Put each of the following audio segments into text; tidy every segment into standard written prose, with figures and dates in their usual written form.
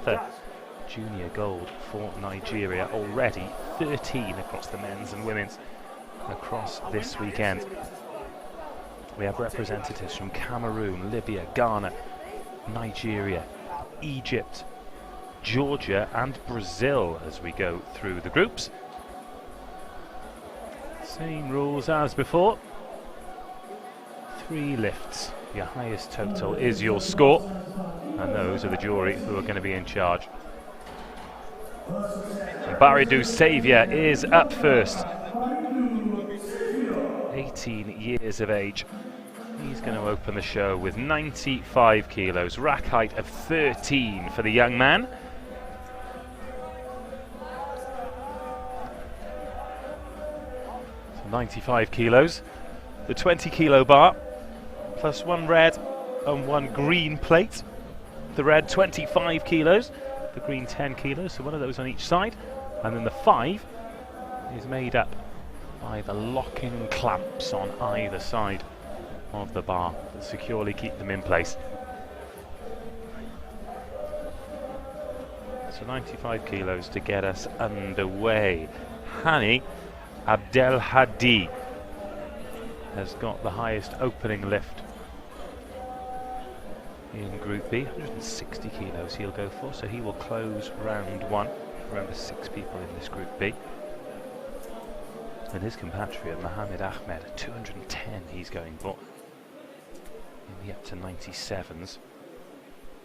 another junior gold for Nigeria. Already 13 across the men's and women's across this weekend. We have representatives from Cameroon, Libya, Ghana, Nigeria, Egypt, Georgia and Brazil as we go through the groups. Same rules as before. 3 lifts. Your highest total is your score, and those are the jury who are going to be in charge. Baridou Saviour is up first. 18 years of age. He's going to open the show with 95 kilos, rack height of 13 for the young man. So 95 kilos. The 20 kilo bar, plus 1 red and 1 green plate. The red 25 kilos, the green 10 kilos, so one of those on each side. And then the 5 is made up by the locking clamps on either side of the bar that securely keep them in place. So 95 kilos to get us underway. Hani Abdelhadi has got the highest opening lift in Group B. 160 kilos he'll go for, so he will close round 1. Remember, 6 people in this Group B. And his compatriot Mohamed Ahmed, 210 he's going for. In the up to 97s.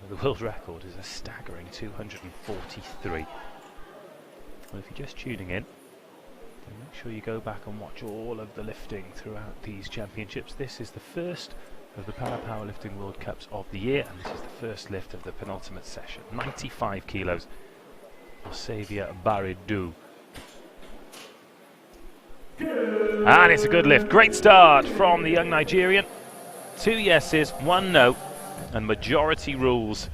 The world record is a staggering 243. Well, if you're just tuning in, then make sure you go back and watch all of the lifting throughout these championships. This is the first of the Powerlifting World Cups of the year, and this is the first lift of the penultimate session. 95 kilos for Saviour Baridou. And it's a good lift. Great start from the young Nigerian. 2 yeses, 1 no, and majority rules.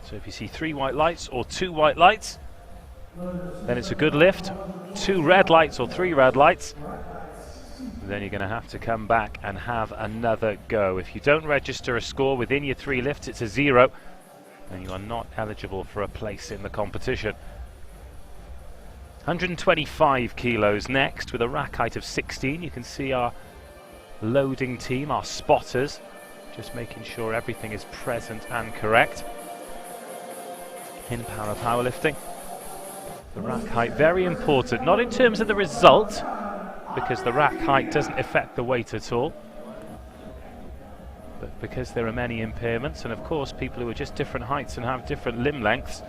So if you see 3 white lights or 2 white lights, then it's a good lift. 2 red lights or 3 red lights, then you're going to have to come back and have another go. If you don't register a score within your 3 lifts, it's a 0, and you are not eligible for a place in the competition. 125 kilos next with a rack height of 16. You can see our loading team, our spotters, just making sure everything is present and correct in powerlifting. The rack height, very important, not in terms of the result, because the rack height doesn't affect the weight at all, but because there are many impairments, and of course people who are just different heights and have different limb lengths,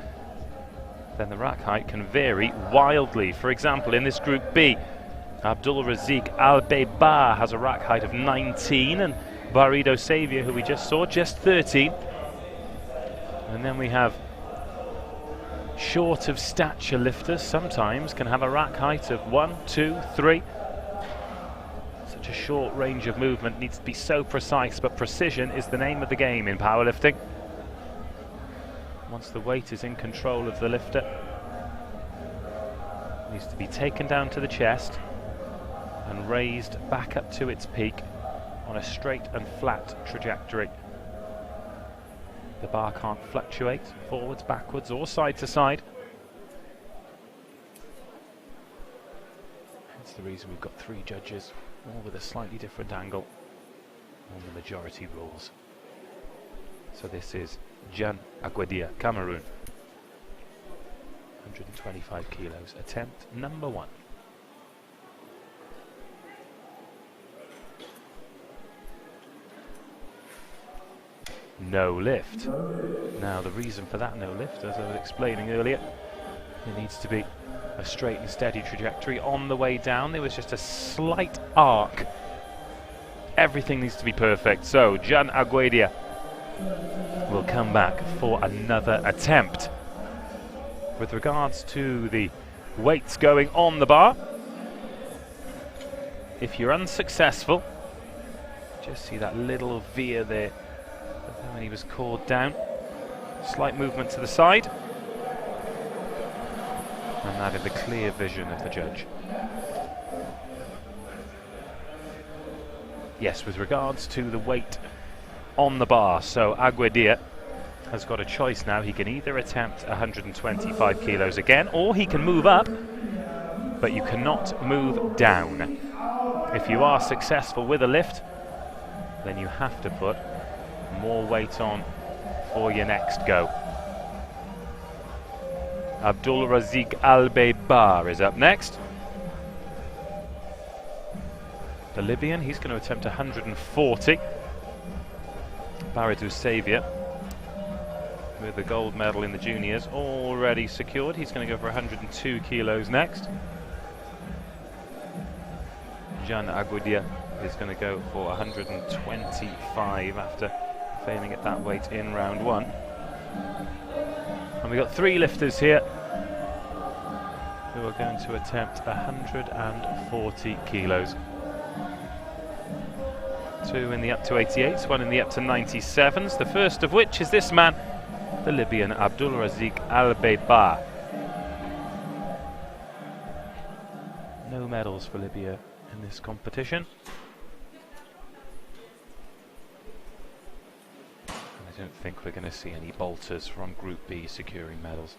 then the rack height can vary wildly. For example, in this Group B, Abdul Razik Al-Beba has a rack height of 19, and Baridou Saviour, who we just saw, just 13. And then we have short of stature lifters, sometimes can have a rack height of 1, 2, 3. Such a short range of movement needs to be so precise, but precision is the name of the game in powerlifting. Once the weight is in control of the lifter, it needs to be taken down to the chest and raised back up to its peak on a straight and flat trajectory. The bar can't fluctuate forwards, backwards or side to side. That's the reason we've got 3 judges, all with a slightly different angle on the majority rules. So this is Jan Agwedia, Cameroon. 125 kilos, attempt number 1. No lift. Now the reason for that no lift, as I was explaining earlier, it needs to be a straight and steady trajectory. On the way down there was just a slight arc. Everything needs to be perfect. So Jan Agwedia will come back for another attempt. With regards to the weights going on the bar, if you're unsuccessful, just see that little veer there when he was called down. Slight movement to the side, and that in the clear vision of the judge. Yes, with regards to the weight on the bar, so Agwedia has got a choice now. He can either attempt 125 kilos again, or he can move up, but you cannot move down. If you are successful with a lift, then you have to put more weight on for your next go. Abdul Razik Al-Beibar is up next. The Libyan, he's going to attempt 140. Baridou Savia, with the gold medal in the juniors already secured. He's going to go for 102 kilos next. Jean Agoudia is going to go for 125 after failing at that weight in round one. And we've got 3 lifters here who are going to attempt 140 kilos. 2 in the up to 88s, 1 in the up to 97s. The first of which is this man, the Libyan Abdul Razik Al-Beibar. No medals for Libya in this competition. I don't think we're going to see any bolters from Group B securing medals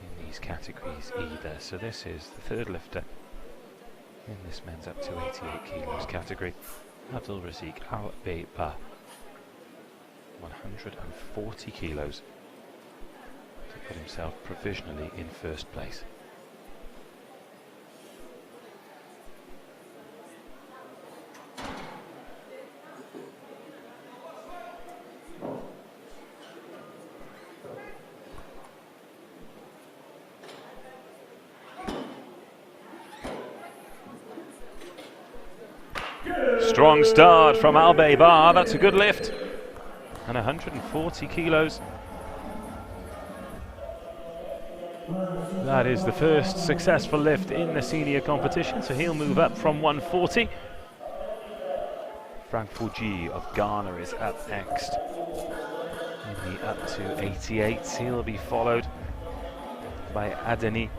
in these categories either. So this is the 3rd lifter in this men's up to 88 kilos category, Abdul Razik Al-Beibar. 140 kilos to put himself provisionally in 1st place. Strong start from Al-Beibar. That's a good lift. And 140 kilos. That is the first successful lift in the senior competition, so he'll move up from 140. Frank Fuji of Ghana is up next in the up to 88. He'll be followed by Adeni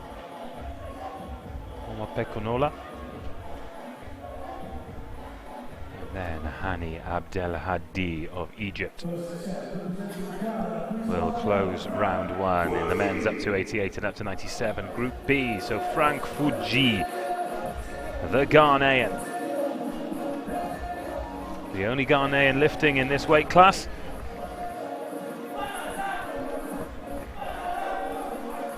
Omapekonola. Then Hani Abdelhadi of Egypt will close round one in the men's up to 88 and up to 97 Group B. So Frank Fuji, the Ghanaian, the only Ghanaian lifting in this weight class,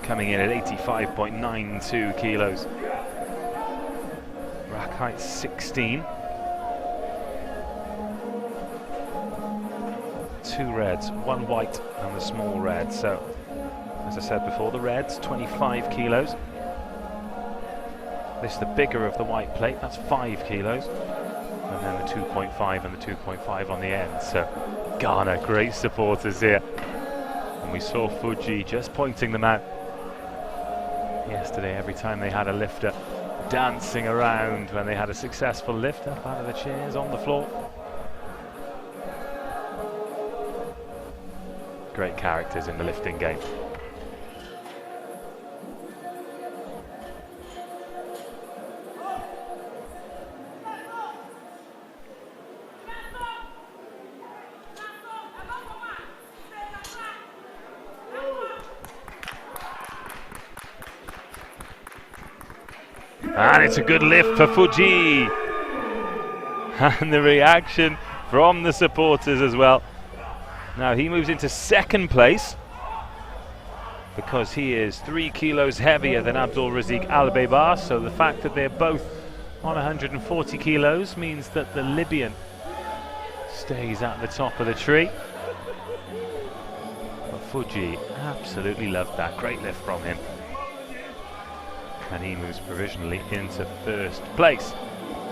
coming in at 85.92 kilos. Rack height 16. 2 reds, 1 white and the small red. So, as I said before, the reds, 25 kilos. This is the bigger of the white plate, that's 5 kilos. And then the 2.5 and the 2.5 on the end. So, Ghana, great supporters here. And we saw Fuji just pointing them out yesterday every time they had a lifter, dancing around when they had a successful lift up out of the chairs on the floor. Great characters in the lifting game. And it's a good lift for Fuji. And the reaction from the supporters as well. Now he moves into 2nd place because he is 3 kilos heavier than Abdul Razik Al-Beibar. So the fact that they're both on 140 kilos means that the Libyan stays at the top of the tree. But Fuji absolutely loved that. Great lift from him. And he moves provisionally into 1st place.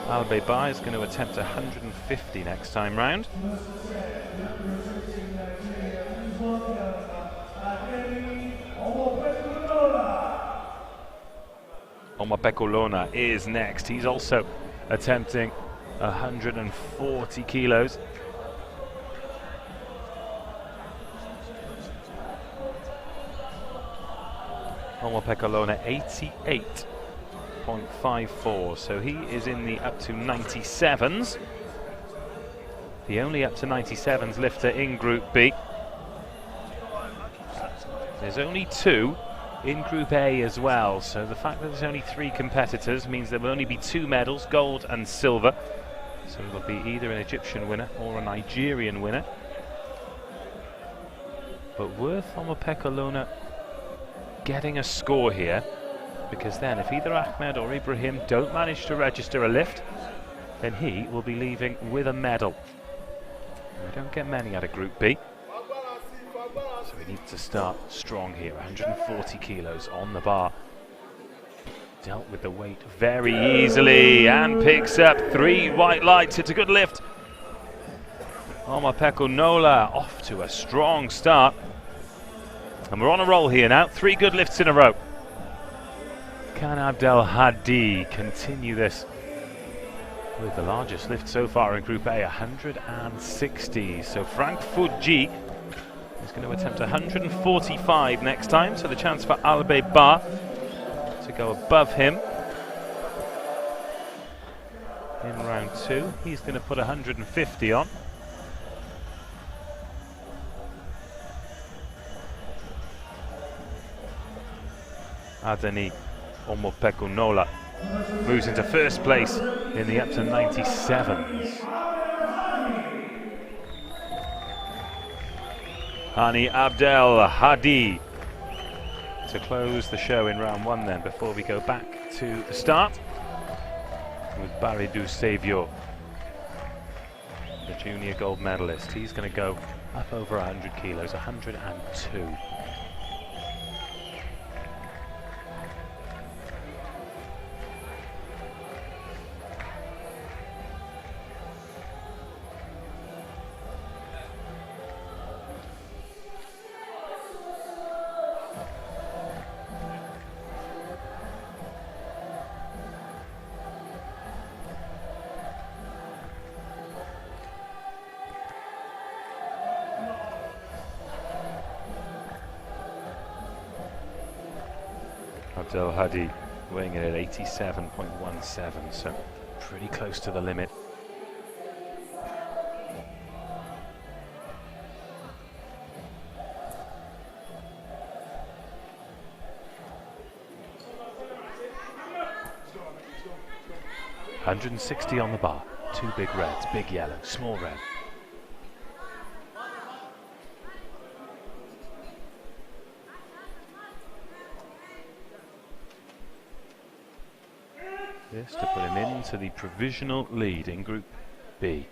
Al-Beibar is going to attempt 150 next time round. Omapekolona is next. He's also attempting 140 kilos. Omapekolona 88.54, so he is in the up to 97s. The only up to 97s lifter in Group B. There's only 2 in Group A as well, so the fact that there's only 3 competitors means there will only be 2 medals, gold and silver. So it'll be either an Egyptian winner or a Nigerian winner. But worth Omopekolona getting a score here, because then if either Ahmed or Ibrahim don't manage to register a lift, then he will be leaving with a medal. We don't get many out of Group B, so we need to start strong here. 140 kilos on the bar. Dealt with the weight very easily and picks up 3 white lights. It's a good lift. Omopekolona off to a strong start. And we're on a roll here now. 3 good lifts in a row. Can Abdel Hadi continue this with the largest lift so far in Group A, 160. So Frank Fuji is going to attempt 145 next time. So the chance for Albe Ba to go above him in round 2. He's going to put 150 on. Adani Omopekolona moves into first place in the up to 97s. Hani Abdel Hadi to close the show in round 1 then, before we go back to the start with Baridou Savio, the junior gold medalist. He's going to go up over 100 kilos, 102. Abdel Hadi weighing in at 87.17, so pretty close to the limit. $160 on the bar, 2 big reds, big yellow, small red. This to put him into the provisional lead in Group B.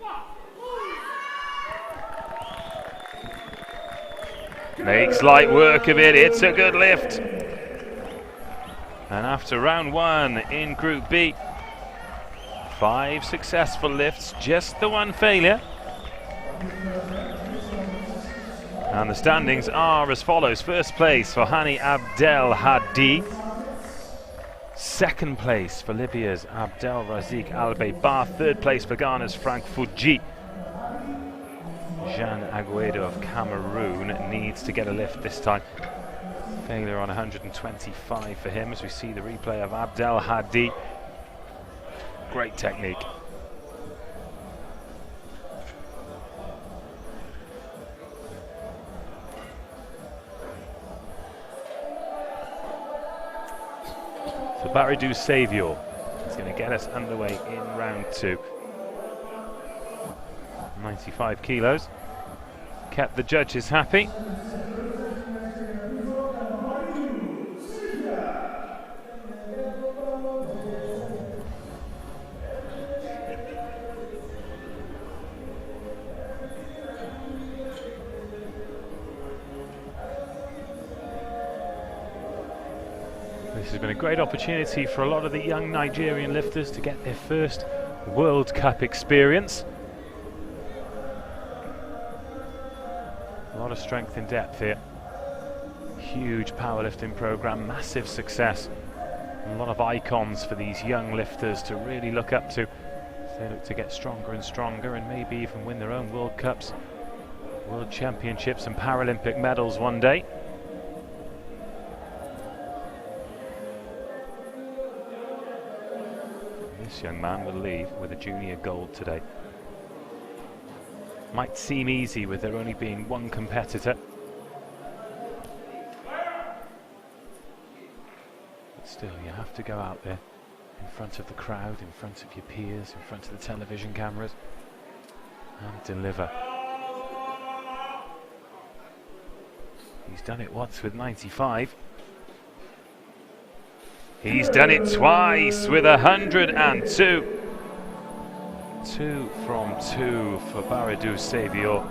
Makes light work of it, it's a good lift. And after round 1 in Group B, 5 successful lifts, just the 1 failure. And the standings are as follows. First place for Hani Abdel Hadi. Second place for Libya's Abdel Razik Albe Ba. Third place for Ghana's Frank Fuji. Jean Aguedo of Cameroon needs to get a lift this time. Failure on 125 for him, as we see the replay of Abdel Hadi. Great technique. So Baridou Savio is going to get us underway in round 2. 95 kilos. Kept the judges happy. This has been a great opportunity for a lot of the young Nigerian lifters to get their first World Cup experience. A lot of strength in depth here. Huge powerlifting program, massive success. A lot of icons for these young lifters to really look up to. They look to get stronger and stronger, and maybe even win their own World Cups, World Championships and Paralympic medals one day. This young man will leave with a junior gold today. Might seem easy with there only being 1 competitor. But still, you have to go out there in front of the crowd, in front of your peers, in front of the television cameras, and deliver. He's done it once with 95. He's done it twice with 102. 2 from 2 for Baridou Sevior.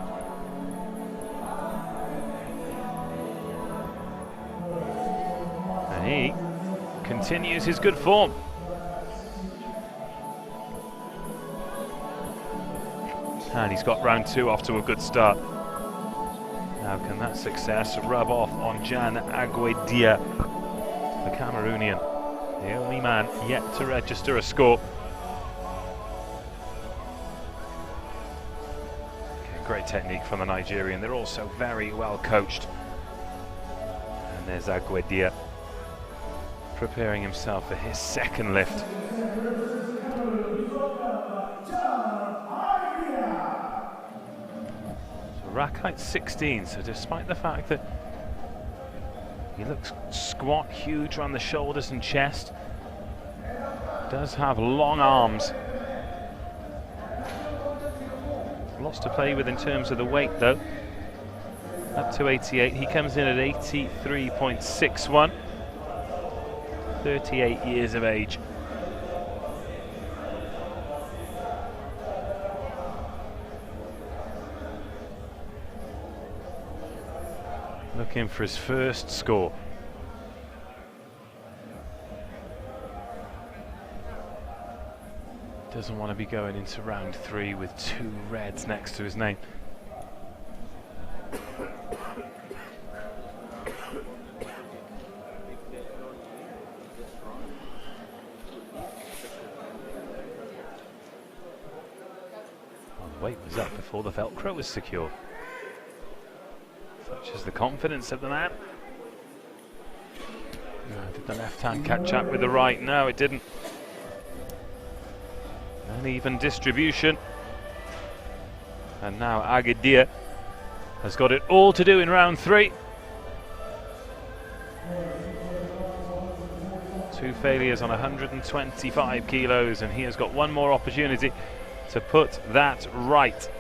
And he continues his good form. And he's got round 2 off to a good start. Now can that success rub off on Jan Aguedia, the Cameroonian, the only man yet to register a score. Okay, great technique from the Nigerian. They're also very well coached. And there's Aguedia preparing himself for his second lift. Rack height 16, so despite the fact that he looks squat, huge around the shoulders and chest, does have long arms. Lots to play with in terms of the weight though. Up to 88, he comes in at 83.61, 38 years of age. Looking for his first score. Doesn't want to be going into round 3 with 2 reds next to his name. Well, the weight was up before the Velcro was secure. Such is the confidence of the man. Did the left hand catch up with the right? No, it didn't. Uneven distribution. And now Aguedia has got it all to do in round 3. 2 failures on 125 kilos, and he has got one more opportunity to put that right.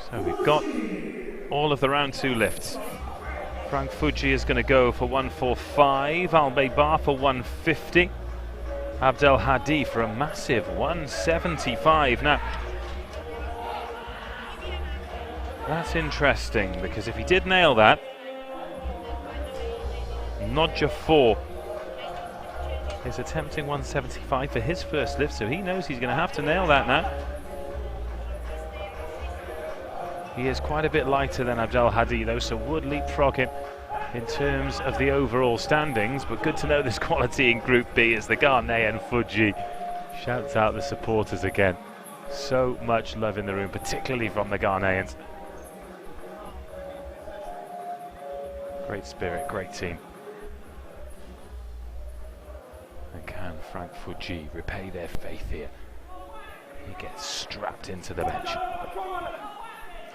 So we've got all of the round 2 lifts. Frank Fuji is going to go for 145, Al-Baybar for 150, Abdel Hadi for a massive 175. Now, that's interesting, because if he did nail that, Nodja 4 is attempting 175 for his first lift, so he knows he's going to have to nail that now. He is quite a bit lighter than Abdel Hadi though, so would leapfrog him in terms of the overall standings, but good to know there's quality in Group B as the Ghanaian Fuji shouts out the supporters again. So much love in the room, particularly from the Ghanaians. Great spirit, great team. And can Frank Fuji repay their faith here? He gets strapped into the bench.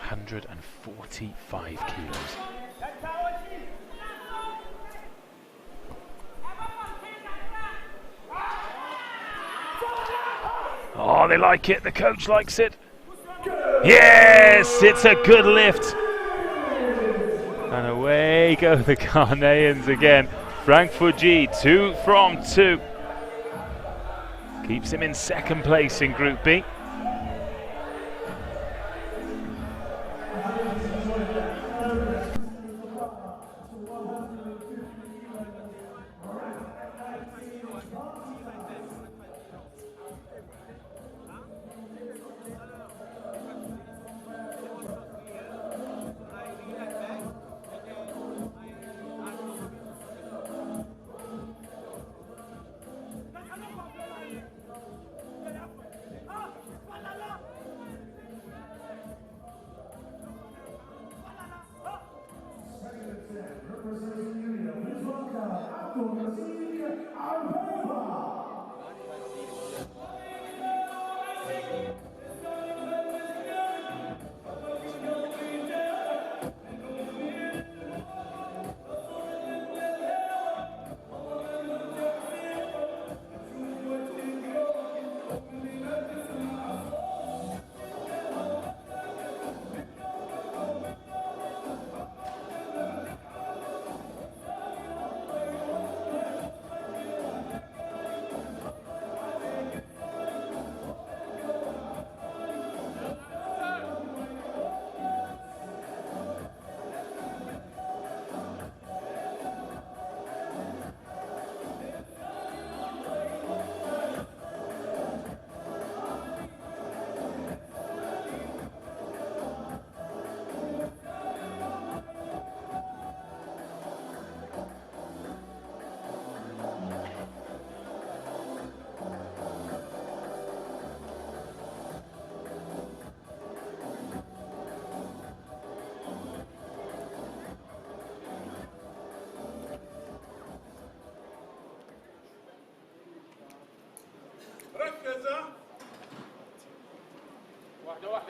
145 kilos. Oh, they like it. The coach likes it. Yes, it's a good lift. And away go the Ghanaians again. Frank Fuji, 2 from 2. Keeps him in second place in Group B.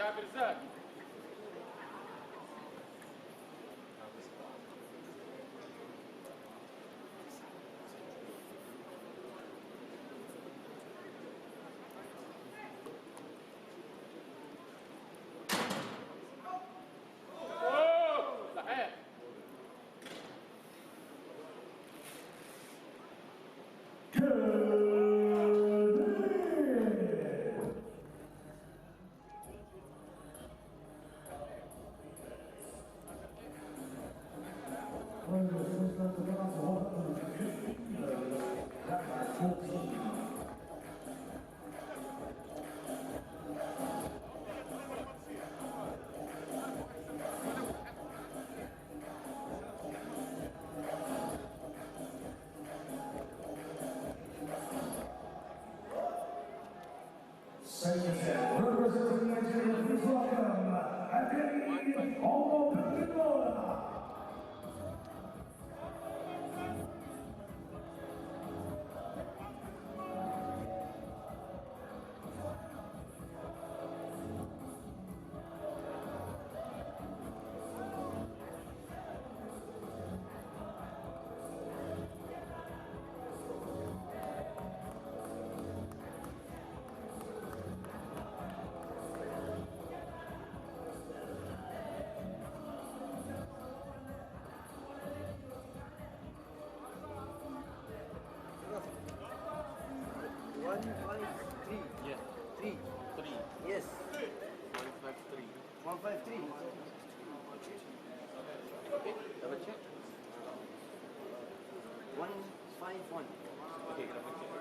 Representing Nigeria, please welcome Anthony Omobendola. Yes. 153. 153. Double check. 151. Okay, double check.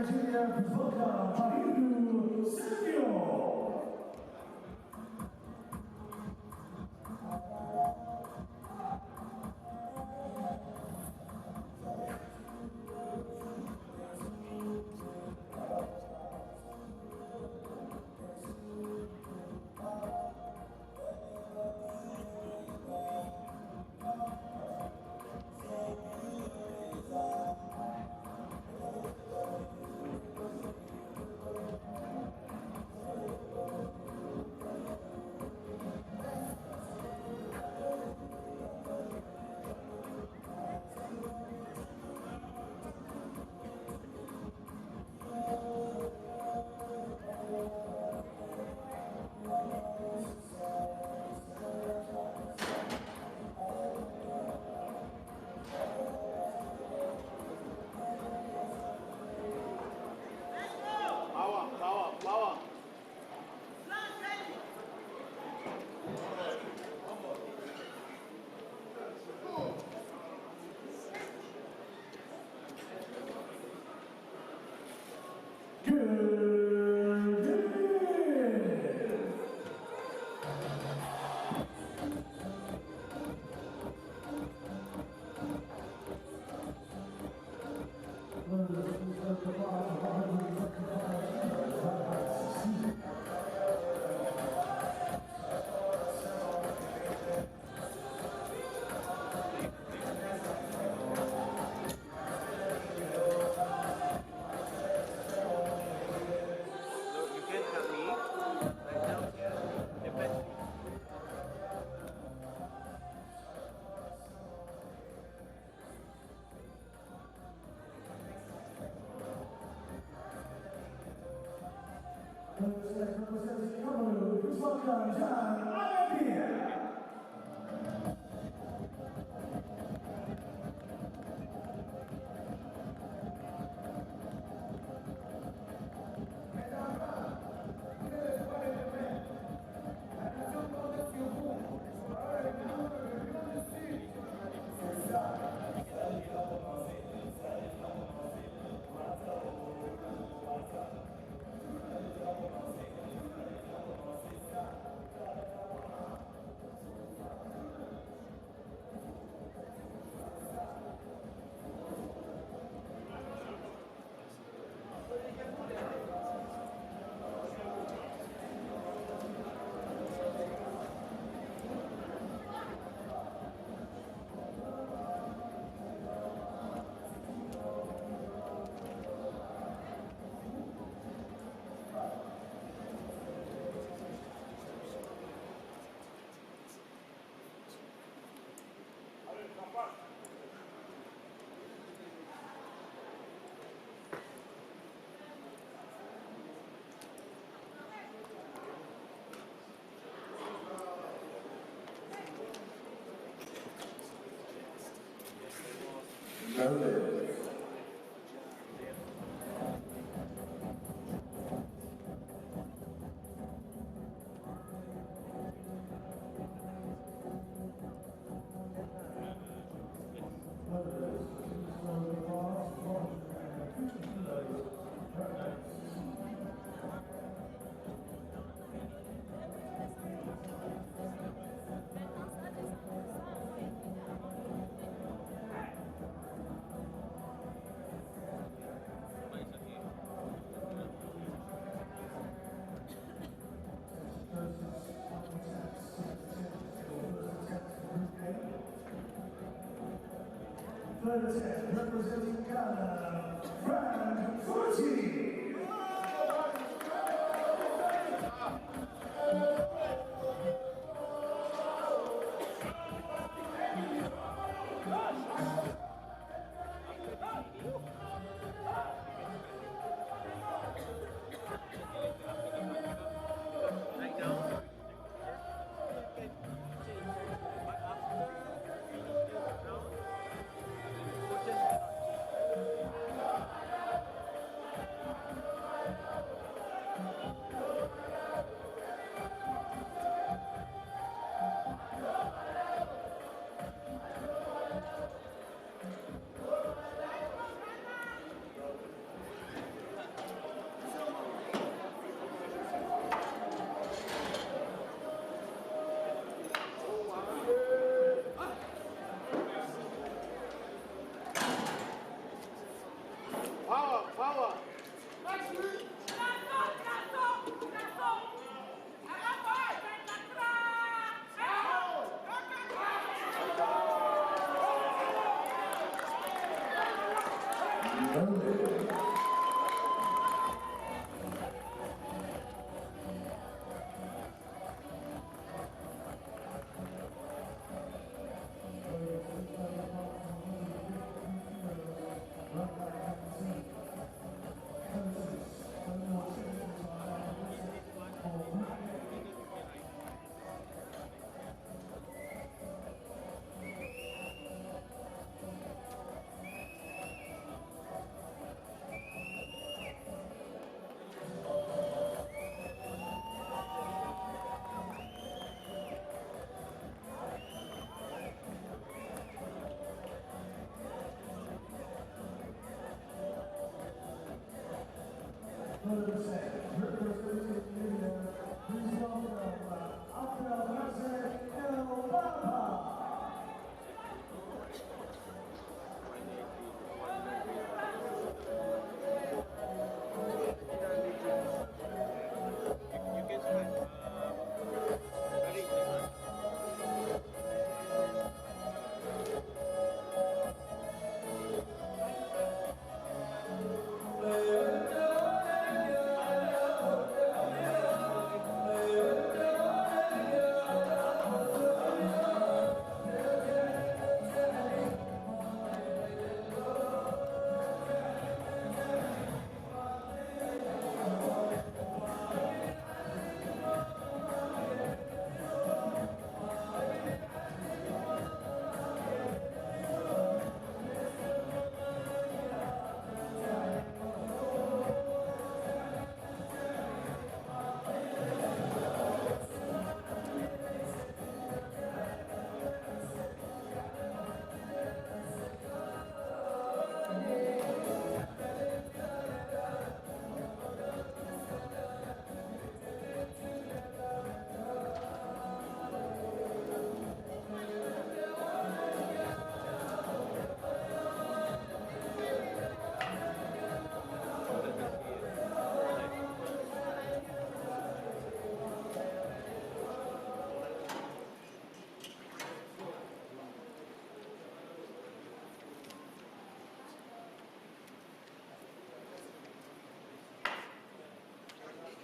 Nigeria, welcome Abuja Samuel. Representing Ghana, Brand Fuji.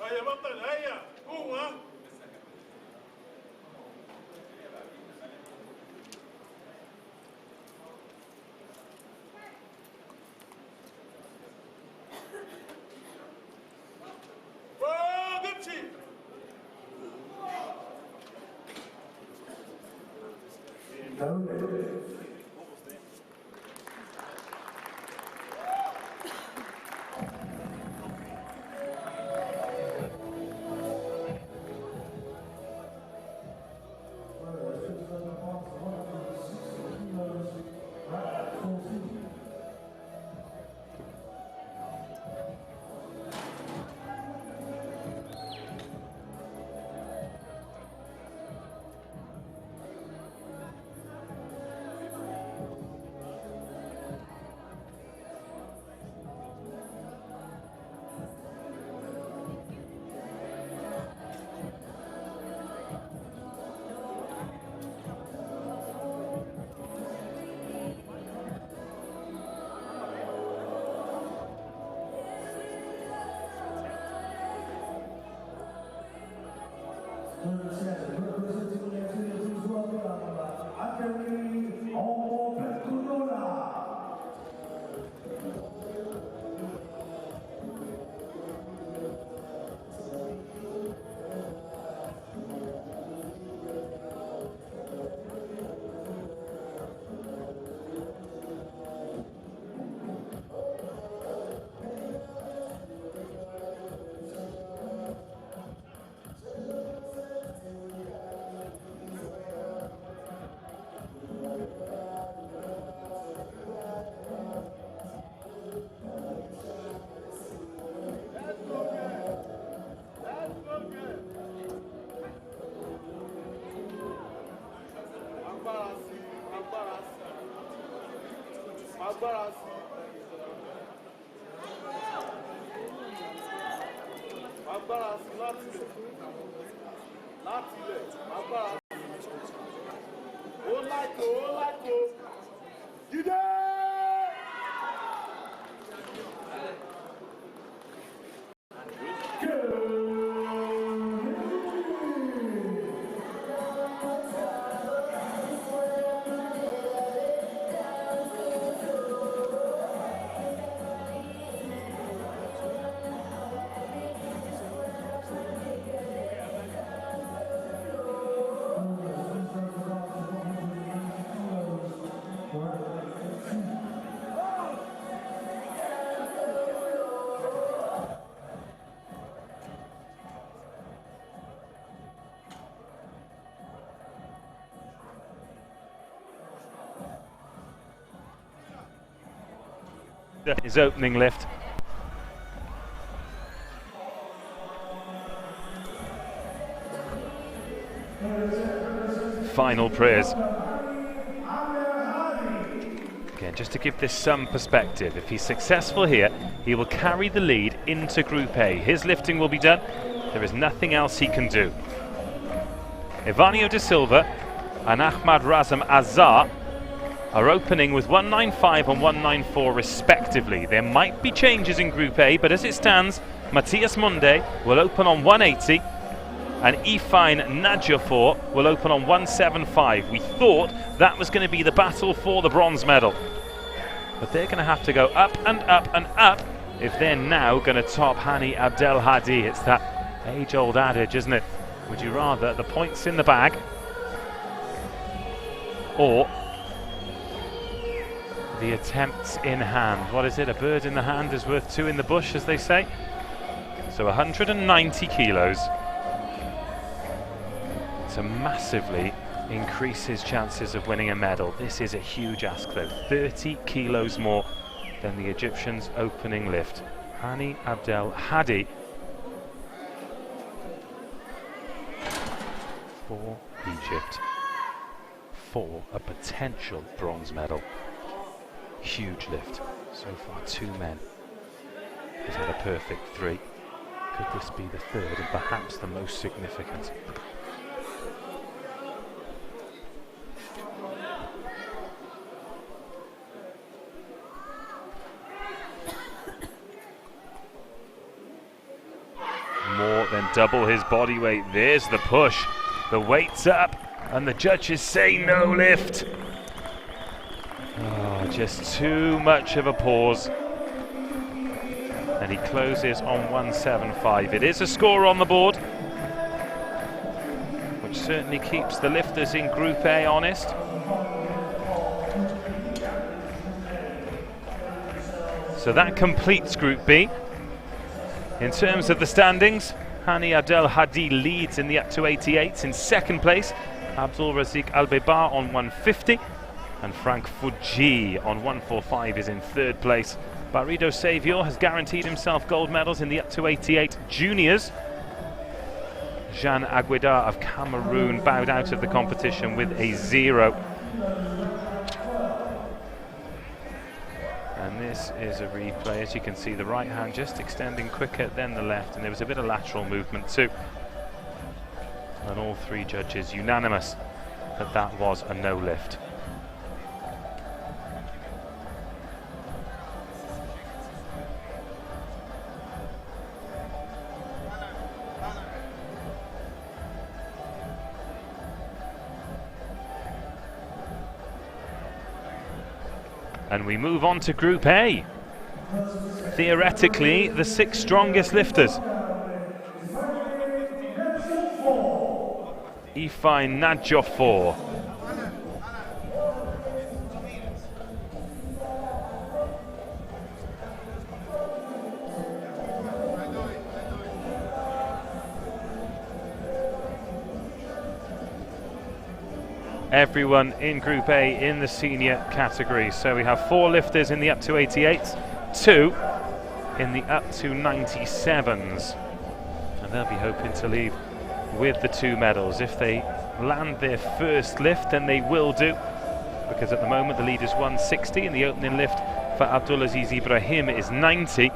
هيا بطل هيا قوة امشي agbára sí agbára sí láti ilẹ̀ agbára sí ó láìkó jíde his opening lift. Final prayers. Again, just to give this some perspective, if he's successful here, he will carry the lead into Group A. His lifting will be done. There is nothing else he can do. Ivanio da Silva and Ahmad Razam Azar are opening with 195 and 194 respectively. There might be changes in Group A, but as it stands, Matthias Munde will open on 180 and Ifeanyi Nadjofor will open on 175. We thought that was going to be the battle for the bronze medal, but they're going to have to go up and up and up if they're now going to top Hani Abdelhadi. It's that age-old adage, isn't it? Would you rather the points in the bag or the attempts in hand? What is it? A bird in the hand is worth two in the bush, as they say. So 190 kilos to massively increase his chances of winning a medal. This is a huge ask though, 30 kilos more than the Egyptians' opening lift. Hani Abdelhadi for Egypt for a potential bronze medal. Huge lift. So far 2 men have had a perfect 3. Could this be the third and perhaps the most significant? More than double his body weight. There's the push. The weight's up and the judges say no lift. Oh, just too much of a pause. And he closes on 175. It is a score on the board, which certainly keeps the lifters in Group A honest. So that completes Group B. In terms of the standings, Hani Abdelhadi leads in the up to 88s. In second place, Abdul Razik Al-Bebar on 150, and Frank Fuji on 145 is in third place. Barrido Saviour has guaranteed himself gold medals in the up to 88 juniors. Jean Aguedar of Cameroon bowed out of the competition with a 0. And this is a replay. As you can see, the right hand just extending quicker than the left, and there was a bit of lateral movement too. And all 3 judges unanimous that that was a no lift. And we move on to Group A. Theoretically, the 6 strongest lifters. Ifeanyi Nadjofor. Everyone in Group A in the senior category. So we have 4 lifters in the up to 88s, 2 in the up to 97s. And they'll be hoping to leave with the 2 medals. If they land their first lift, then they will do, because at the moment the lead is 160 and the opening lift for Abdulaziz Ibrahim is 90.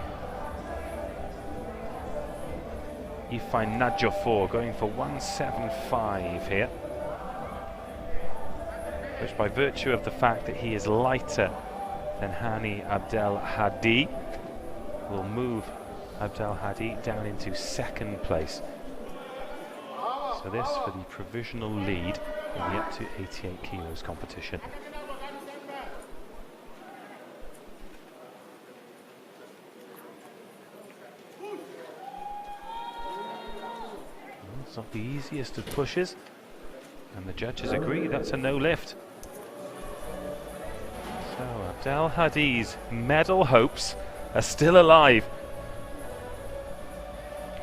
Ifeanyi Nadjofor going for 175 here, which by virtue of the fact that he is lighter than Hani Abdelhadi will move Abdelhadi down into second place. So this for the provisional lead in the up to 88 kilos competition. It's not the easiest of pushes, and the judges agree that's a no lift. So Abdelhadi's medal hopes are still alive.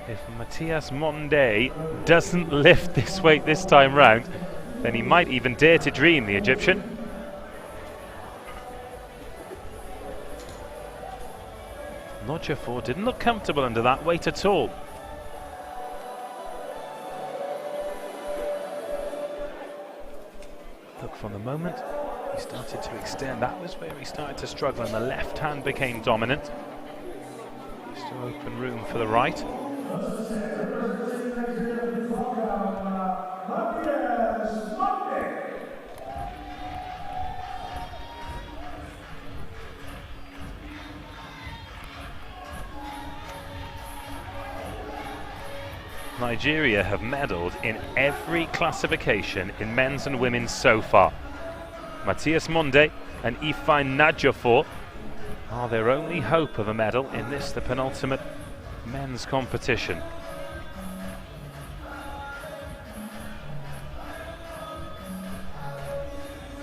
If Matthias Monde doesn't lift this weight this time round, then he might even dare to dream, the Egyptian. Nodjafor didn't look comfortable under that weight at all. Look, from the moment he started to extend, that was where he started to struggle, and the left hand became dominant. Still open room for the right. Nigeria have medalled in every classification in men's and women's so far. Matthias Monde and Ifeanyi Nnajiafor are their only hope of a medal in this, the penultimate men's competition.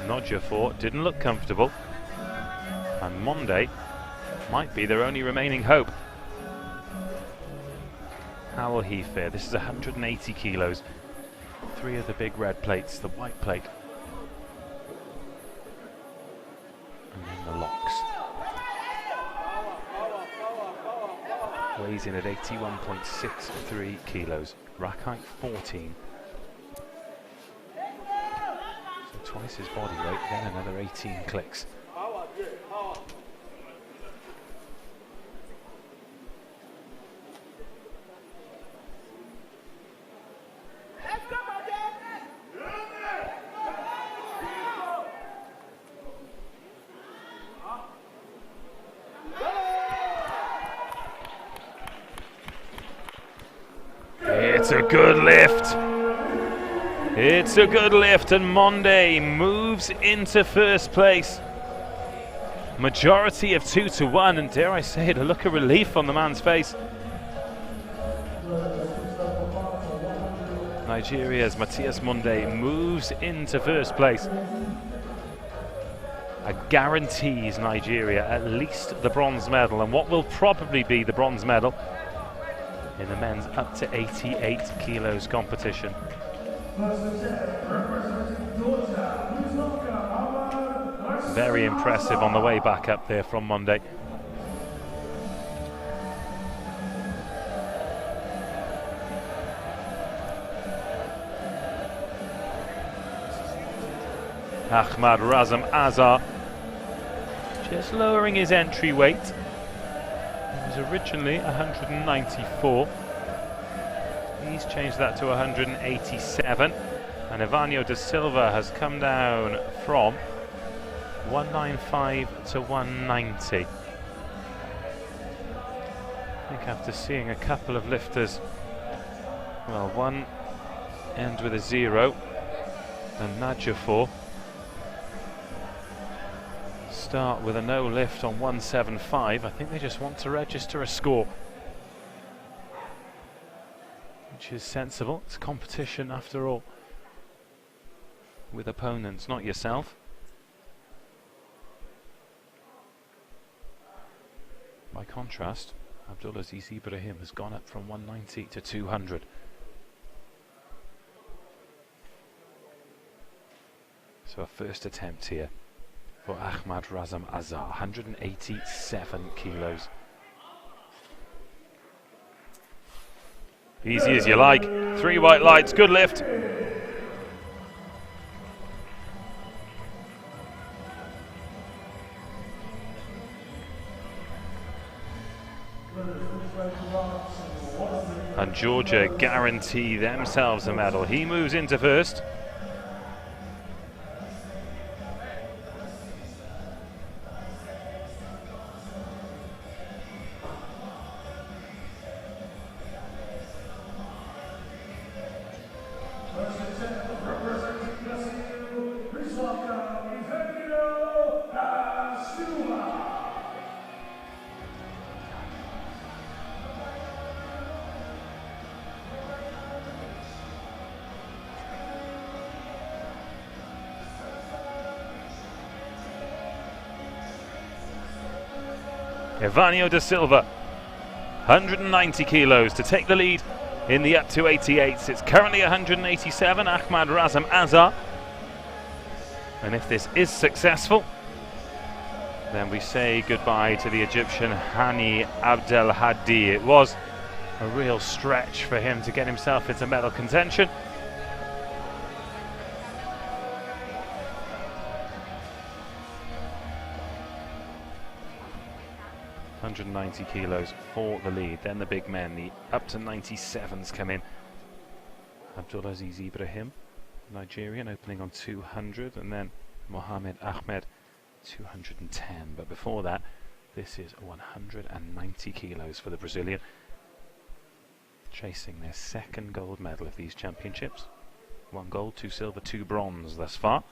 Nnajiafor didn't look comfortable, and Monde might be their only remaining hope. How will he fare? This is 180 kilos. 3 of the big red plates, the white plate, and then the locks. Weighs in at 81.63 kilos. Rack height 14. So twice his body weight, then another 18 clicks. It's a good lift. It's a good lift, and Monde moves into first place. Majority of 2-1, and dare I say it, a look of relief on the man's face. Nigeria's Matthias Monde moves into first place. Guarantees Nigeria at least the bronze medal, and what will probably be the bronze medal in the men's up to 88 kilos competition. Very impressive on the way back up there from Monde. Ahmad Razam Azar just lowering his entry weight. It was originally 194. He's changed that to 187, and Ivanio da Silva has come down from 195 to 190. I think after seeing a couple of lifters, well, one end with a 0 and Nnajiafor start with a no lift on 175. I think they just want to register a score, which is sensible. It's competition after all, with opponents, not yourself. By contrast, Abdulaziz Ibrahim has gone up from 190 to 200. So a first attempt here for Ahmad Razam Azar, 187 kilos. Easy as you like. 3 white lights, good lift. And Georgia guarantee themselves a medal. He moves into first. Ivanio da Silva, 190 kilos to take the lead in the up to 88s. It's currently 187, Ahmad Razam Azar. And if this is successful, Then we say goodbye to the Egyptian Hani Abdelhadi. It was a real stretch for him to get himself into medal contention. ...190 kilos for the lead. Then the big men, the up to 97s come in. Abdulaziz Ibrahim, Nigerian, opening on 200, and then Mohamed Ahmed, 210. But before that, this is 190 kilos for the Brazilian, chasing their second gold medal of these championships. 1 gold, 2 silver, 2 bronze thus far.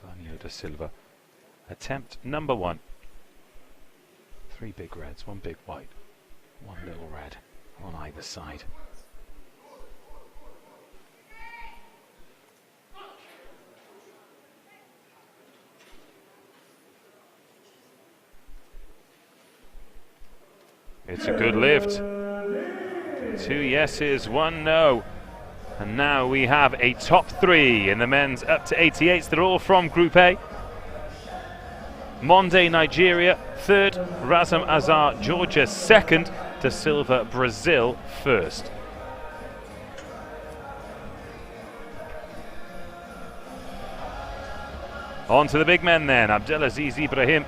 Ivanio da Silva, attempt number 1. 3 big reds, 1 big white, 1 little red on either side. It's a good lift. 2 yeses, 1 no. And now we have a top 3 in the men's up to 88s. They're all from Group A. Monde, Nigeria, 3rd. Razam Azar, Georgia, 2nd. Da Silva, Brazil, 1st. On to the big men then. Abdelaziz Ibrahim.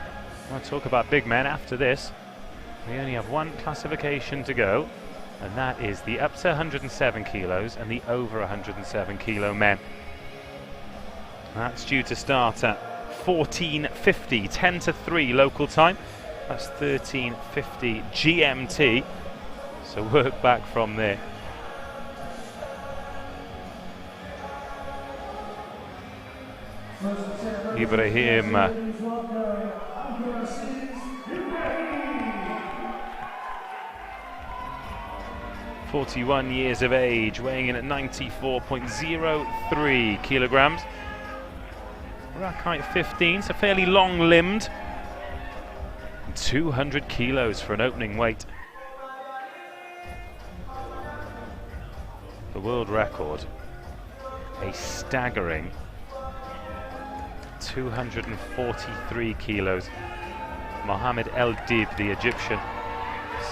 I'll talk about big men after this. We only have 1 classification to go, and that is the up to 107 kilos and the over 107 kilo men. That's due to start at 14:50, 10 to 3 local time. That's 13:50 GMT. So work back from there. Ibrahim. 41 years of age, weighing in at 94.03 kilograms. Rack height 15, so fairly long-limbed. 200 kilos for an opening weight. The world record, a staggering 243 kilos. Mohamed El Dib, the Egyptian,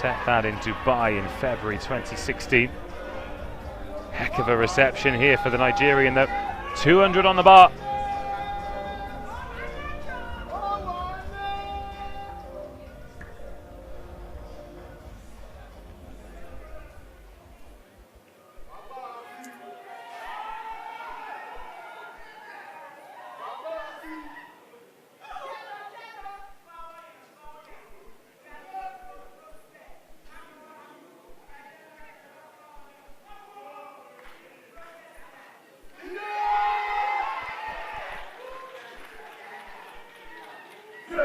set that in Dubai in February 2016. Heck of a reception here for the Nigerian though. 200 on the bar.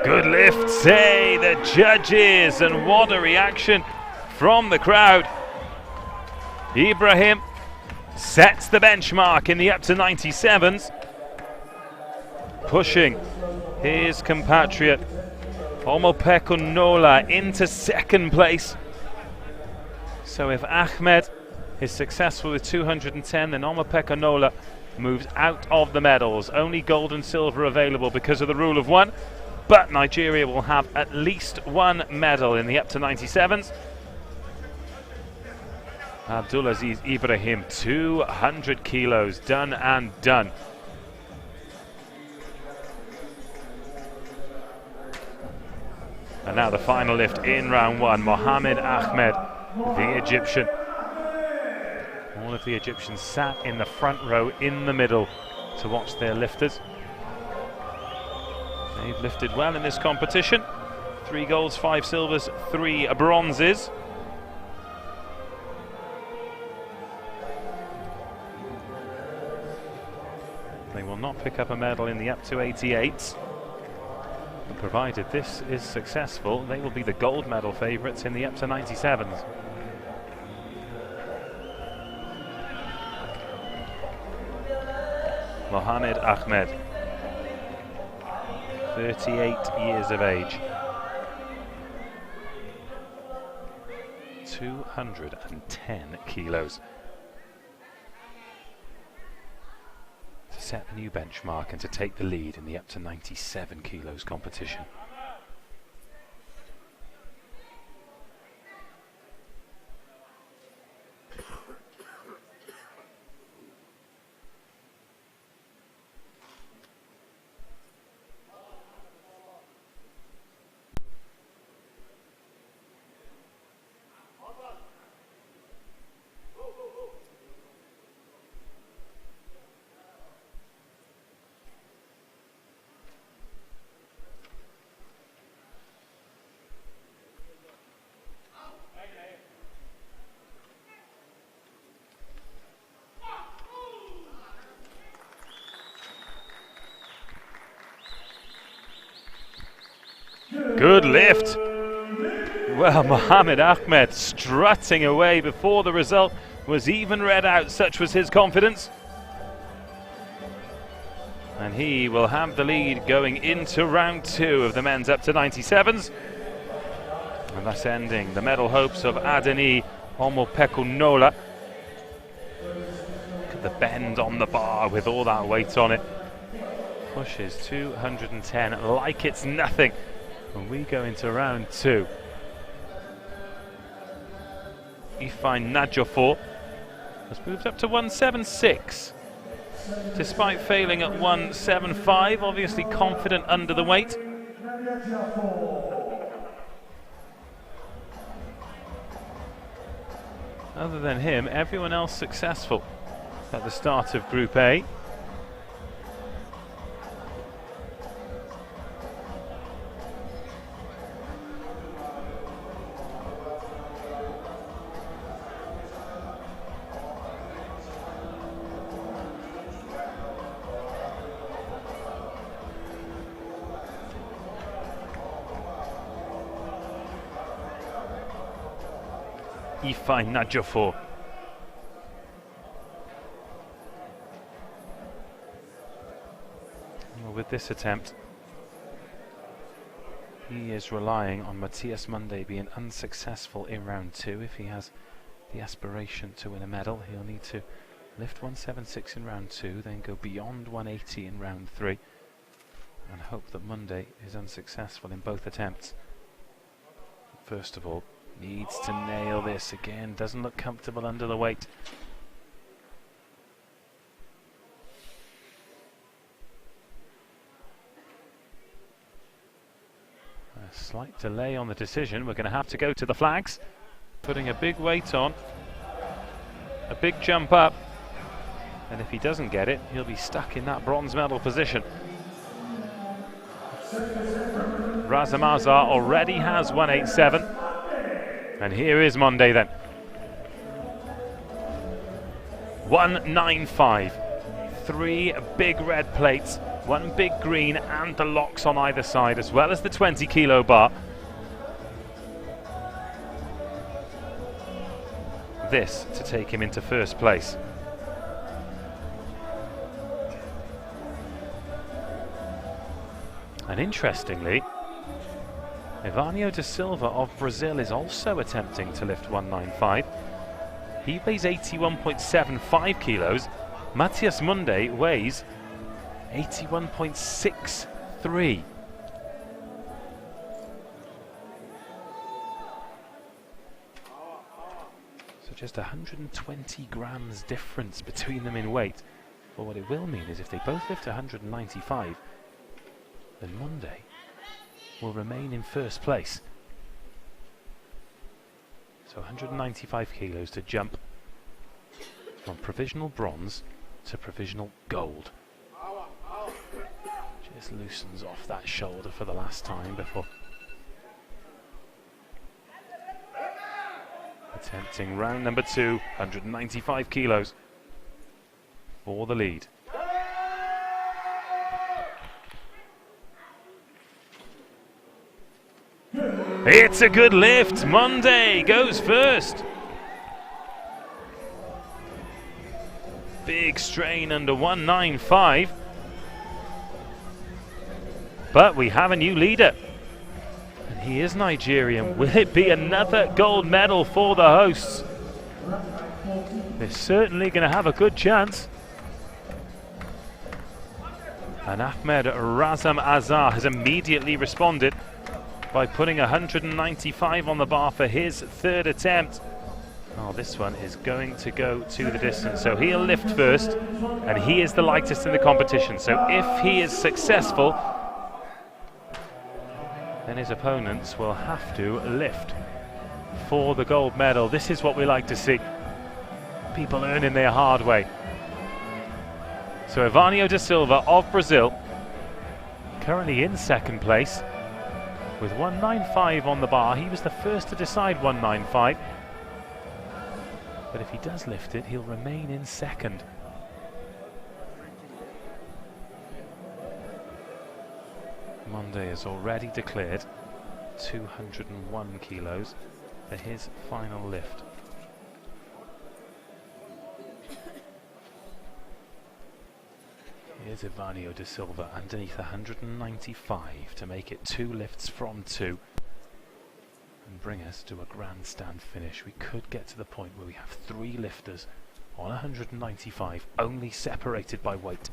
Good lift, say the judges, and what a reaction from the crowd. Ibrahim sets the benchmark in the up to 97s, pushing his compatriot Omopeko Nola into 2nd place. So if Ahmed is successful with 210, then Omopeko Nola moves out of the medals. Only gold and silver available because of the rule of 1. But Nigeria will have at least 1 medal in the up to 97s. Abdulaziz Ibrahim, 200 kilos, done and done. And now the final lift in round 1, Mohamed Ahmed, the Egyptian. All of the Egyptians sat in the front row in the middle to watch their lifters. They've lifted well in this competition. 3 golds, 5 silvers, 3 bronzes. They will not pick up a medal in the up to 88s. But provided this is successful, they will be the gold medal favourites in the up to 97s. Mohamed Ahmed, 38 years of age, 210 kilos. set a new benchmark and to take the lead in the up to 97 kilos competition. Good lift. Well, Mohammed Ahmed strutting away before the result was even read out. Such was his confidence. And he will have the lead going into round 2 of the men's up to 97s. And thus ending the medal hopes of Adeni Omopekunola. Look at the bend on the bar with all that weight on it. Pushes 210 like it's nothing. When we go into round 2, Ifeanyi Najofor has moved up to 176. Despite failing at 175, obviously confident under the weight. Other than him, everyone else successful at the start of Group A. Ifeanyi Najofor. Well, with this attempt, he is relying on Matthias Monday being unsuccessful in round 2. If he has the aspiration to win a medal, he'll need to lift 176 in round 2, then go beyond 180 in round 3, and hope that Monday is unsuccessful in both attempts. First of all, needs to nail this again. Doesn't look comfortable under the weight. A slight delay on the decision. We're going to have to go to the flags. Putting a big weight on. A big jump up. And if he doesn't get it, he'll be stuck in that bronze medal position. Razamazar already has 187. And here is Monday then. 195. 3 big red plates, 1 big green, and the locks on either side, as well as the 20 kilo bar. This to take him into first place. And interestingly, Ivanio da Silva of Brazil is also attempting to lift 195. He weighs 81.75 kilos. Matthias Monday weighs 81.63. So just 120 grams difference between them in weight. But what it will mean is if they both lift 195, then Monday will remain in first place. So 195 kilos to jump from provisional bronze to provisional gold. Just loosens off that shoulder for the last time before attempting round number 2, 195 kilos for the lead. It's a good lift. Monday goes first. Big strain under 195. But we have a new leader. And he is Nigerian. Will it be another gold medal for the hosts? They're certainly going to have a good chance. And Ahmed Razam Azar has immediately responded by putting 195 on the bar for his third attempt. Oh, this one is going to go to the distance. So he'll lift first, and he is the lightest in the competition. So if he is successful, then his opponents will have to lift for the gold medal. This is what we like to see. People earning their hard way. So Ivanio da Silva of Brazil, currently in second place with 195 on the bar. He was the first to decide 195. But if he does lift it, he'll remain in second. Monday has already declared 201 kilos for his final lift. Here's Ivanio da Silva underneath 195 to make it 2 lifts from 2 and bring us to a grandstand finish. We could get to the point where we have 3 lifters on 195, only separated by weight.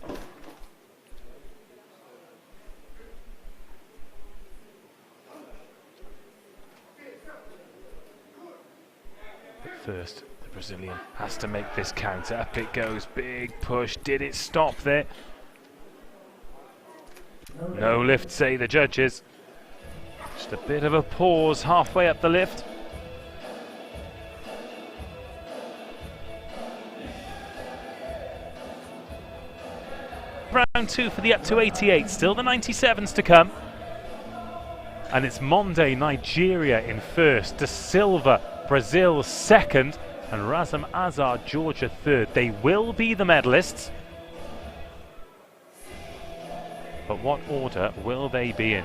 But first, the Brazilian has to make this count. Up it goes, big push. Did it stop there? No lift, say the judges. Just a bit of a pause halfway up the lift. Round 2 for the up to 88, still the 97s to come. And it's Monday, Nigeria in first, Da Silva, Brazil second, and Razam Azar, Georgia third. They will be the medalists. But what order will they be in?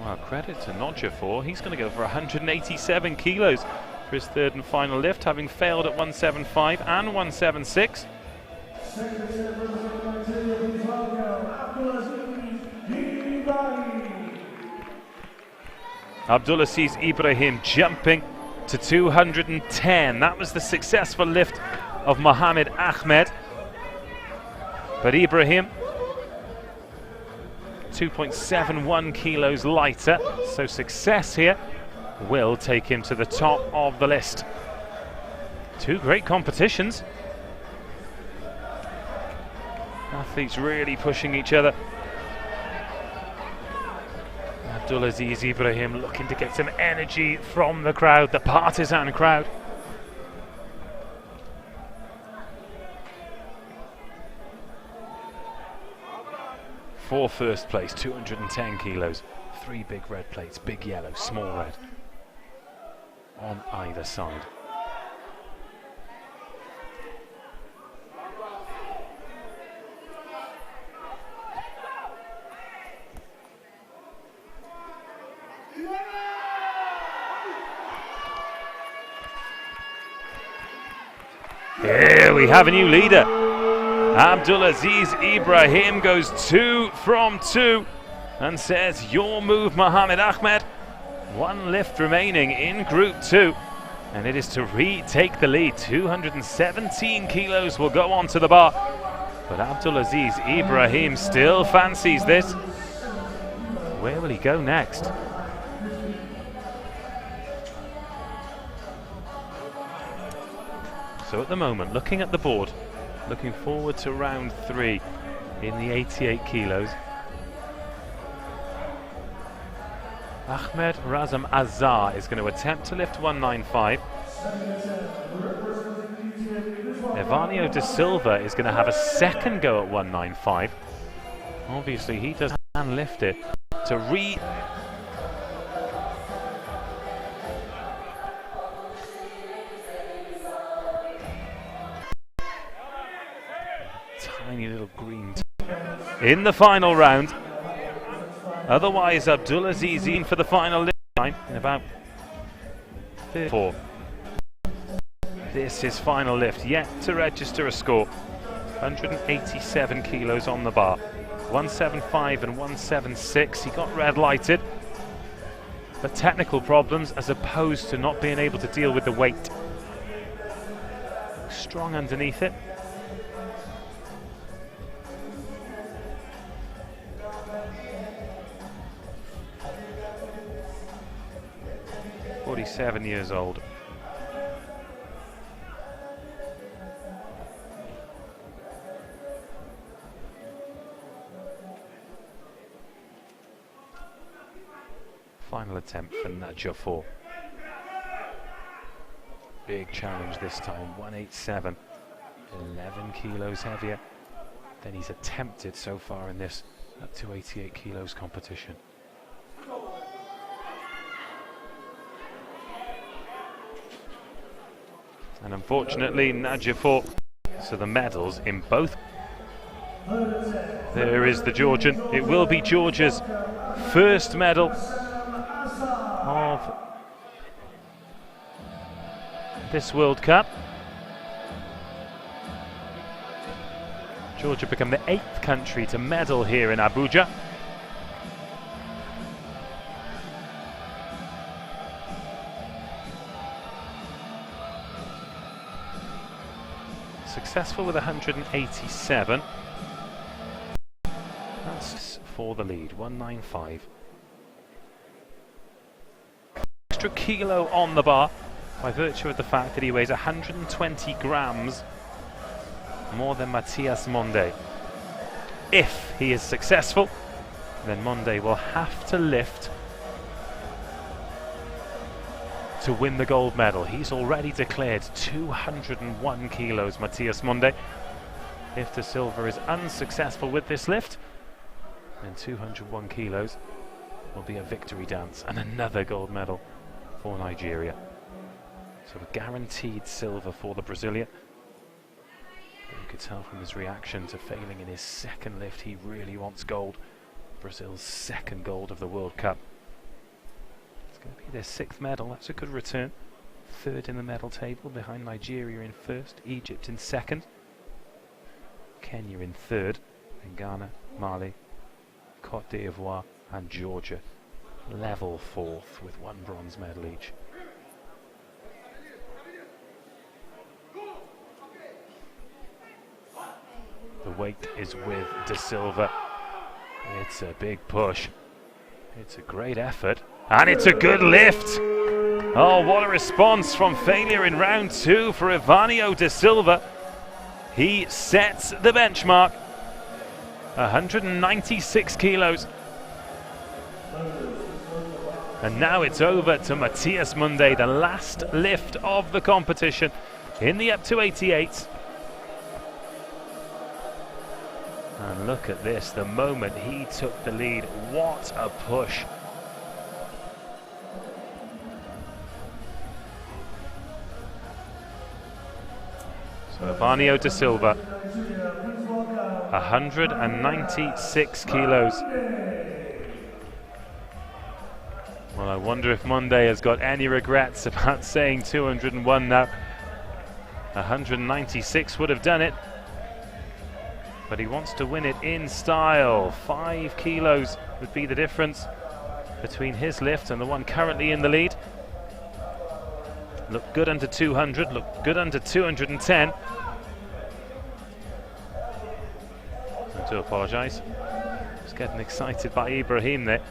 Well, credit to Nodjafor. He's going to go for 187 kilos for his third and final lift, having failed at 175 and 176. Abdulaziz Ibrahim jumping to 210. That was the successful lift of Mohamed Ahmed. But Ibrahim, 2.71 kilos lighter, so success here will take him to the top of the list. 2 great competitions. Athletes really pushing each other. Abdulaziz Ibrahim looking to get some energy from the crowd, the partisan crowd. For first place, 210 kilos, 3 big red plates, big yellow, small red, on either side. Here we have a new leader. Abdulaziz Ibrahim goes 2 from 2 and says, your move, Mohamed Ahmed. 1 lift remaining in Group 2, and it is to retake the lead. 217 kilos will go onto the bar, but Abdulaziz Ibrahim still fancies this. Where will he go next? So at the moment, looking at the board, looking forward to round 3 in the 88 kilos. Ahmed Razam Azar is going to attempt to lift 195. Ivanio da Silva is going to have a second go at 195. Obviously he doesn't lift it to tiny little green in the final round. Otherwise, Abdulaziz in for the final lift time in about 4. This is final lift, yet to register a score. 187 kilos on the bar. 175 and 176. He got red lighted. But technical problems as opposed to not being able to deal with the weight. Strong underneath it. 47 years old. Final attempt for Nadjafor. Big challenge this time, 187, 11 kilos heavier than he's attempted so far in this up to 88 kilos competition. And unfortunately, Nadjafor, so the medals in both. There is the Georgian. It will be Georgia's first medal of this World Cup. Georgia become the 8th country to medal here in Abuja. Successful with 187. That's for the lead, 195. Extra kilo on the bar by virtue of the fact that he weighs 120 grams more than Matthias Monde. If he is successful, then Monde will have to lift to win the gold medal. He's already declared 201 kilos, Matthias Monde. If De Silva is unsuccessful with this lift, then 201 kilos will be a victory dance and another gold medal for Nigeria. So a guaranteed silver for the Brazilian. But you could tell from his reaction to failing in his second lift, he really wants gold. Brazil's second gold of the World Cup. It's going to be their 6th medal. That's a good return. 3rd in the medal table, behind Nigeria in 1st, Egypt in 2nd, Kenya in 3rd, and Ghana, Mali, Cote d'Ivoire and Georgia level 4th with 1 bronze medal each. The weight is with De Silva. It's a big push. It's a great effort. And it's a good lift. Oh, what a response from failure in round 2 for Ivanio De Silva. He sets the benchmark. 196 kilos. And now it's over to Matthias Monde, the last lift of the competition in the up to 88. And look at this, the moment he took the lead, what a push. So Ivanio De Silva, 196 kilos. Well, I wonder if Monde has got any regrets about saying 201 now. 196 would have done it. But he wants to win it in style. 5 kilos would be the difference between his lift and the one currently in the lead. Look good under 200, look good under 210. I do apologise. Just getting excited by Ibrahim there.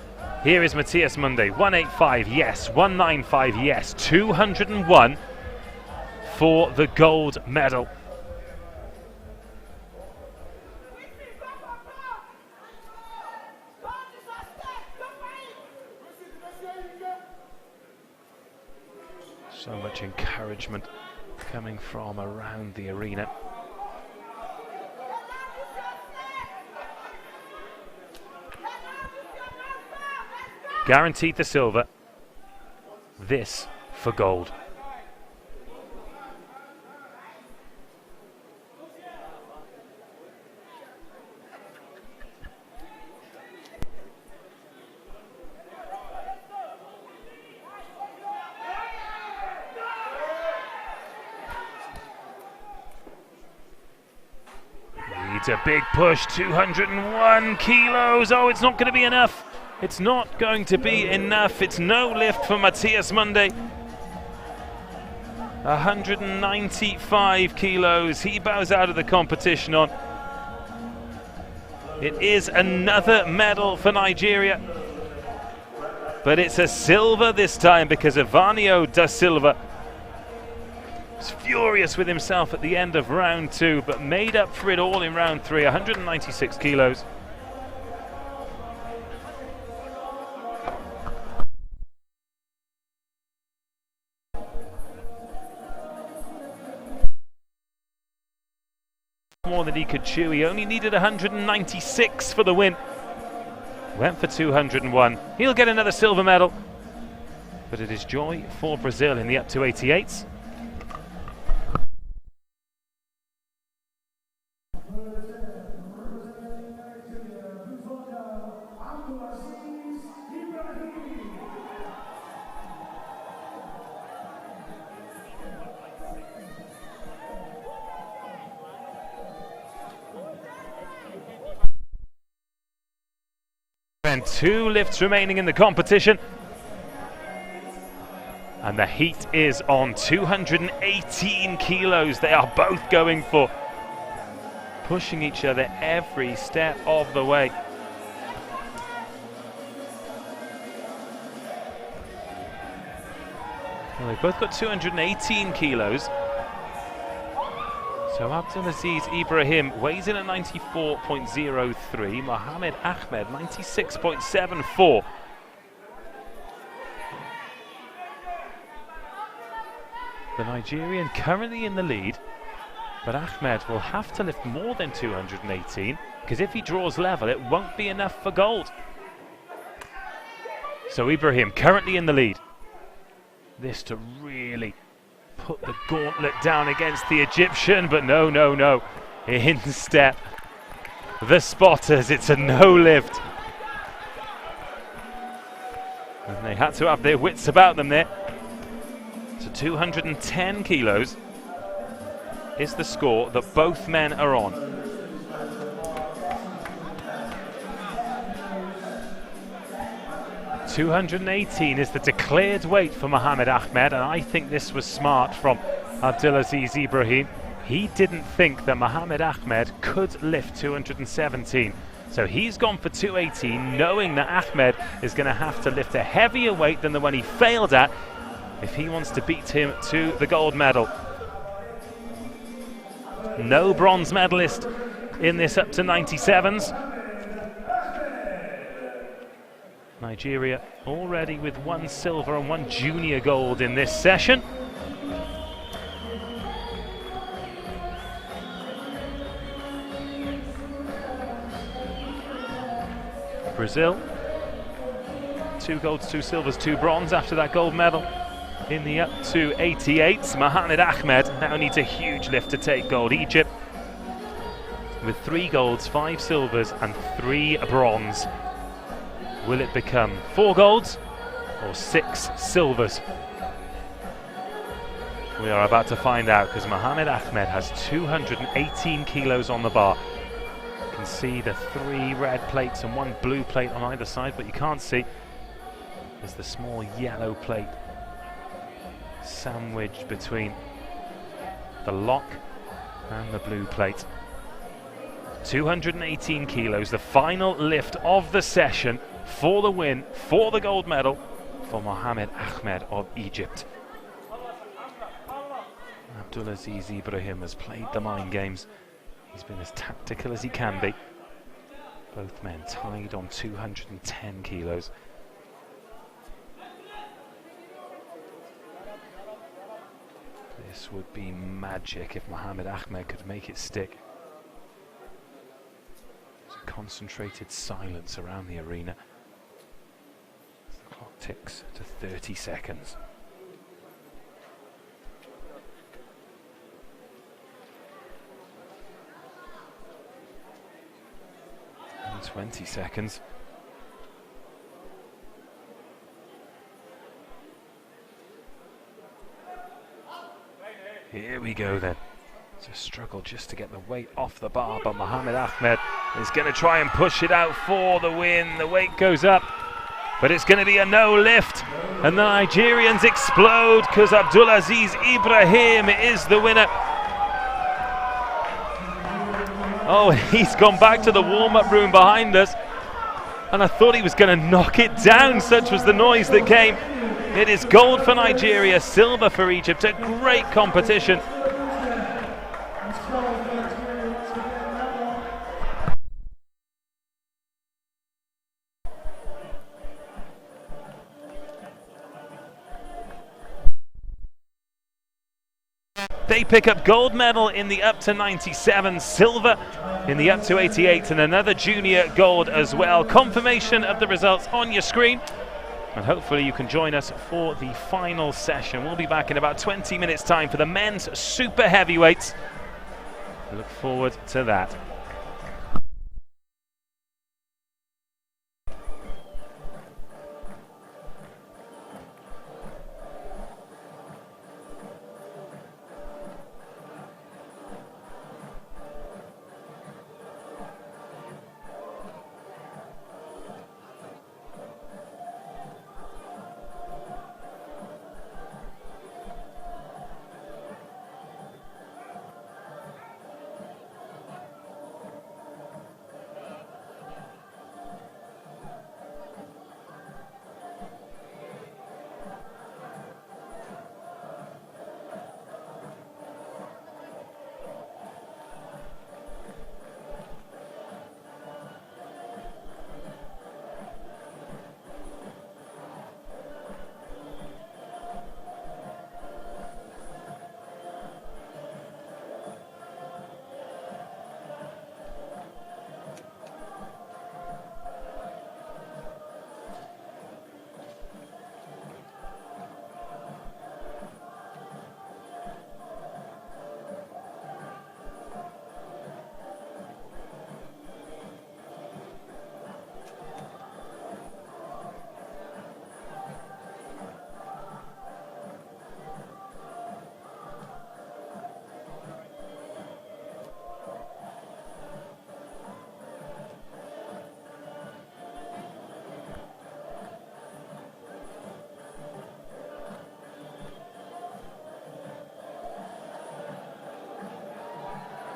Here is Matthias Monde. 185, yes. 195, yes. 201 for the gold medal. So much encouragement coming from around the arena. Guaranteed the silver. This for gold. It's a big push, 201 kilos. Oh, it's not going to be enough. It's not going to be enough. It's no lift for Matthias Monde. 195 kilos. He bows out of the competition on. It is another medal for Nigeria. but it's a silver this time because Ivanio da Silva was furious with himself at the end of round 2, but made up for it all in round 3, 196 kilos. More than he could chew. He only needed 196 for the win. Went for 201. He'll get another silver medal. But it is joy for Brazil in the up to 88s. And 2 lifts remaining in the competition. And the heat is on 218 kilos. They are both going for, pushing each other every step of the way. Well, they've both got 218 kilos. So Abdulaziz Ibrahim weighs in at 94.03, Mohamed Ahmed 96.74. The Nigerian currently in the lead, but Ahmed will have to lift more than 218, because if he draws level it won't be enough for gold. So Ibrahim currently in the lead. This to really put the gauntlet down against the Egyptian, but no. In step the spotters. It's a no lift. And they had to have their wits about them there. So 210 kilos is the score that both men are on. $218 is the declared weight for Mohamed Ahmed, and I think this was smart from Abdulaziz Ibrahim. He didn't think that Mohamed Ahmed could lift 217. So he's gone for 218, knowing that Ahmed is going to have to lift a heavier weight than the one he failed at if he wants to beat him to the gold medal. No bronze medalist in this up to 97s. Nigeria already with 1 silver and 1 junior gold in this session. Brazil, 2 golds, 2 silvers, 2 bronze after that gold medal in the up to 88s. Mohamed Ahmed now needs a huge lift to take gold. Egypt with 3 golds, 5 silvers and 3 bronze. Will it become 4 golds or 6 silvers? We are about to find out, because Mohamed Ahmed has 218 kilos on the bar. You can see the 3 red plates and 1 blue plate on either side, but you can't see is the small yellow plate sandwiched between the lock and the blue plate. 218 kilos, the final lift of the session for the win, for the gold medal for Mohamed Ahmed of Egypt. Abdulaziz Ibrahim has played the mind games. He's been as tactical as he can be. Both men tied on 210 kilos. This would be magic if Mohamed Ahmed could make it stick. There's a concentrated silence around the arena. The clock ticks to 30 seconds. And 20 seconds. Here we go then. It's a struggle just to get the weight off the bar, but Mohamed Ahmed is going to try and push it out for the win. The weight goes up, but it's going to be a no lift, and the Nigerians explode because Abdulaziz Ibrahim is the winner. Oh, he's gone back to the warm-up room behind us. and I thought he was going to knock it down, such was the noise that came. It is gold for Nigeria, silver for Egypt. A great competition. They pick up gold medal in the up to 97, silver in the up to 88, and another junior gold as well. Confirmation of the results on your screen, and hopefully you can join us for the final session. We'll be back in about 20 minutes time for the men's super heavyweights. I look forward to that.